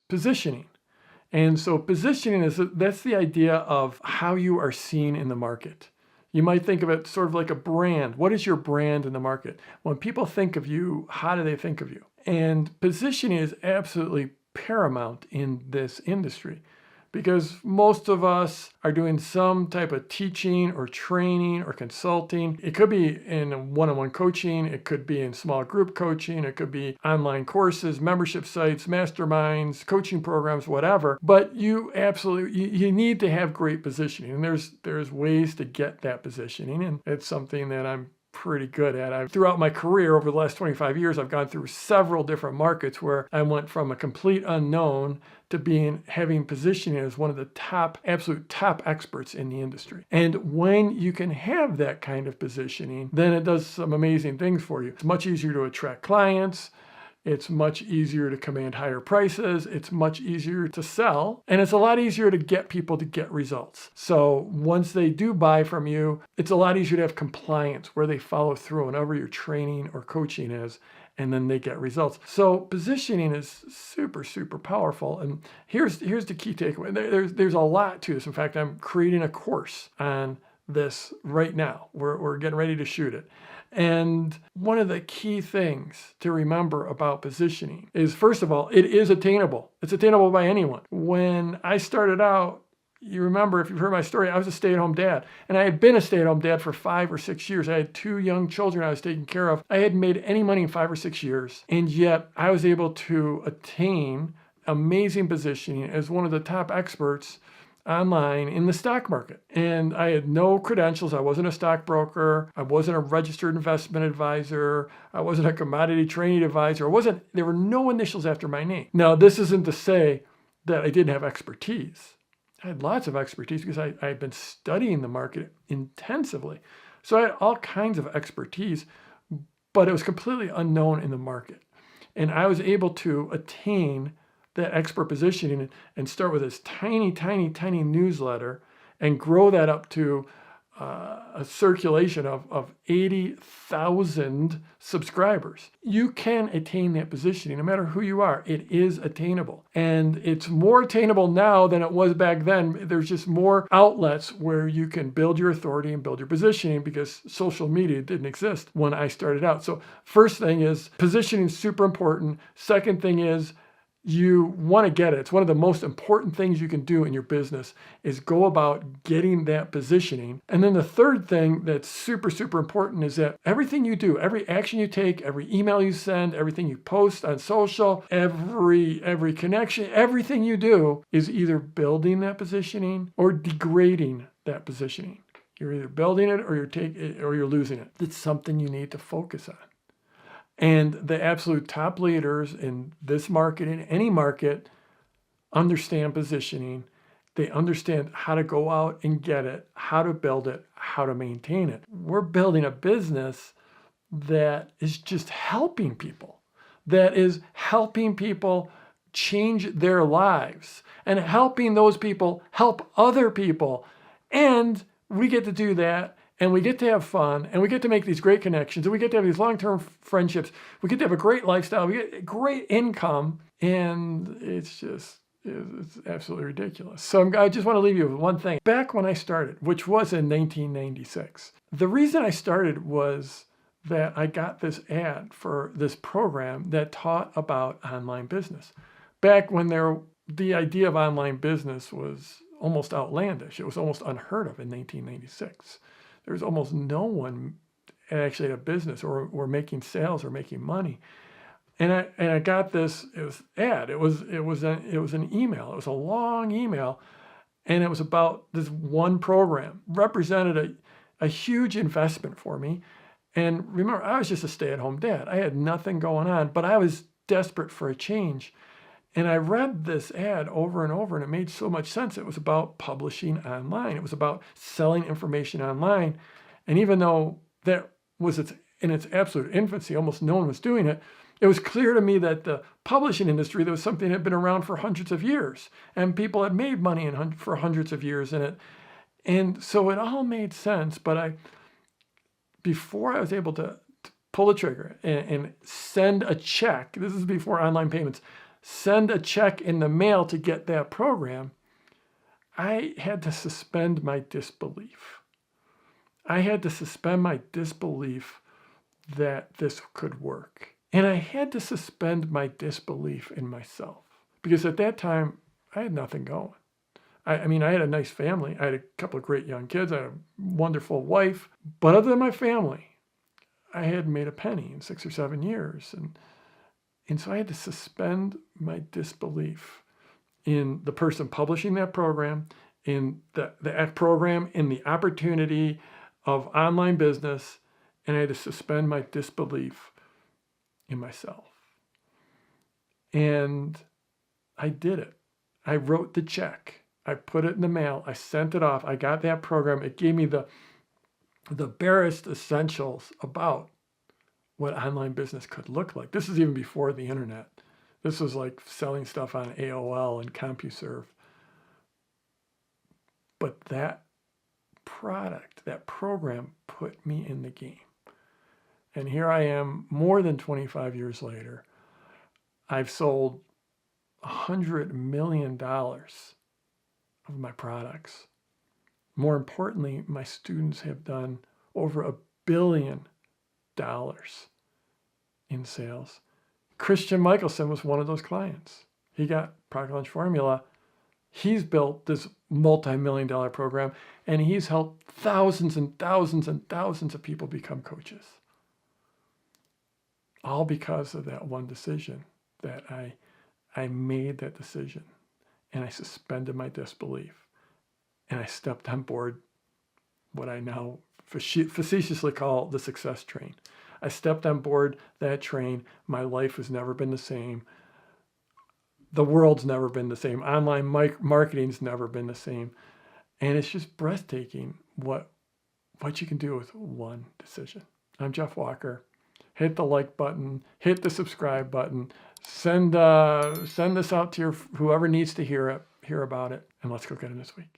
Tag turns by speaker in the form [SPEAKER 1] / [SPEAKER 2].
[SPEAKER 1] positioning. And so positioning that's the idea of how you are seen in the market. You might think of it sort of like a brand. What is your brand in the market? When people think of you, how do they think of you? And positioning is absolutely paramount in this industry, because most of us are doing some type of teaching or training or consulting. It could be in one-on-one coaching. It could be in small group coaching. It could be online courses, membership sites, masterminds, coaching programs, whatever. But you need to have great positioning. And there's ways to get that positioning. And it's something that I'm pretty good at. Throughout my career over the last 25 years, I've gone through several different markets where I went from a complete unknown to having positioning as one of the absolute top experts in the industry. And when you can have that kind of positioning, then it does some amazing things for you. It's much easier to attract clients. It's much easier to command higher prices. It's much easier to sell. And it's a lot easier to get people to get results. So once they do buy from you, it's a lot easier to have compliance where they follow through whenever your training or coaching is, and then they get results. So positioning is super, super powerful. And here's the key takeaway. There's a lot to this. In fact, I'm creating a course on this right now. We're getting ready to shoot it. And one of the key things to remember about positioning is, first of all, it is attainable. It's attainable by anyone. When I started out, you remember, if you've heard my story, I was a stay-at-home dad. And I had been a stay-at-home dad for 5 or 6 years. I had 2 young children I was taking care of. I hadn't made any money in 5 or 6 years. And yet I was able to attain amazing positioning as one of the top experts online in the stock market. And I had no credentials. I wasn't a stockbroker. I wasn't a registered investment advisor. I wasn't a commodity trading advisor. There were no initials after my name. Now, this isn't to say that I didn't have expertise. I had lots of expertise because I had been studying the market intensively. So I had all kinds of expertise, but it was completely unknown in the market. And I was able to attain that expert positioning and start with this tiny, tiny, tiny newsletter and grow that up to a circulation of 80,000 subscribers. You can attain that positioning no matter who you are. It is attainable. And it's more attainable now than it was back then. There's just more outlets where you can build your authority and build your positioning, because social media didn't exist when I started out. So first thing is, positioning is super important. Second thing is, you want to get it. It's one of the most important things you can do in your business is go about getting that positioning. And then the third thing that's super, super important is that everything you do, every action you take, every email you send, everything you post on social, every connection, everything you do is either building that positioning or degrading that positioning. You're either building it or you're losing it. It's something you need to focus on. And the absolute top leaders in this market, in any market, understand positioning. They understand how to go out and get it, how to build it, how to maintain it. We're building a business that is just helping people, change their lives and helping those people help other people. And we get to do that. And we get to have fun, and we get to make these great connections, and we get to have these long-term friendships. We get to have a great lifestyle. We get great income, and it's absolutely ridiculous. So I just want to leave you with one thing. Back when I started, which was in 1996, the reason I started was that I got this ad for this program that taught about online business. Back when the idea of online business was almost outlandish. It was almost unheard of in 1996. There was almost no one actually had a business or were making sales or making money. And I got this ad. It was an email. It was a long email, and it was about this one program. Represented a huge investment for me. And remember, I was just a stay-at-home dad. I had nothing going on, but I was desperate for a change. And I read this ad over and over, and it made so much sense. It was about publishing online. It was about selling information online. And even though that was in its absolute infancy, almost no one was doing it, it was clear to me that the publishing industry, there was something that had been around for hundreds of years, and people had made money for hundreds of years in it. And so it all made sense. But before I was able to pull the trigger and send a check, this is before online payments, send a check in the mail to get that program, I had to suspend my disbelief. I had to suspend my disbelief that this could work. And I had to suspend my disbelief in myself because at that time, I had nothing going. I mean, I had a nice family. I had a couple of great young kids. I had a wonderful wife. But other than my family, I hadn't made a penny in 6 or 7 years. And so I had to suspend my disbelief in the person publishing that program, in the program, in the opportunity of online business, and I had to suspend my disbelief in myself. And I did it. I wrote the check. I put it in the mail. I sent it off. I got that program. It gave me the barest essentials about what online business could look like. This is even before the internet. This was like selling stuff on AOL and CompuServe. But that product, that program put me in the game. And here I am more than 25 years later. I've sold $100 million of my products. More importantly, my students have done over $1 billion in sales. Christian Michelson was one of those clients. He got Product Launch Formula. He's built this multi-million-dollar program, and he's helped thousands and thousands and thousands of people become coaches. All because of that one decision that I made that decision, and I suspended my disbelief, and I stepped on board what I now facetiously call the success train. I stepped on board that train. My life has never been the same. The world's never been the same. Online marketing's never been the same. And it's just breathtaking what you can do with one decision. I'm Jeff Walker. Hit the like button, hit the subscribe button, send this out to whoever needs to hear about it, and let's go get it this week.